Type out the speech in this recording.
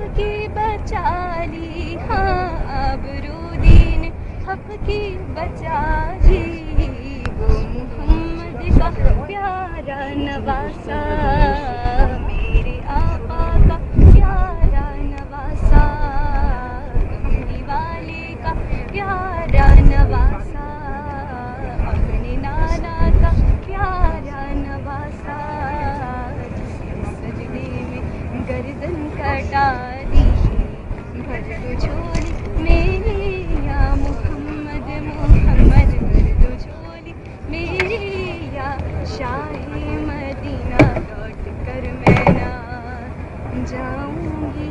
की बचा ली, हाँ आबरूदीन हक की बचा ली। वो मोहम्मद का प्यारा नवासा, मेरे आका का प्यारा नवासा, कमली वाले का प्यारा नवासा, अपने नाना का प्यारा नवासा, जिसके सजदे में गर्दन कटा दी। भर दो झोली मेरी या मोहम्मद मोहम्मद, भर दो झोली मेरी या शाहे मदीना, लौट कर मैं ना जाऊंगी।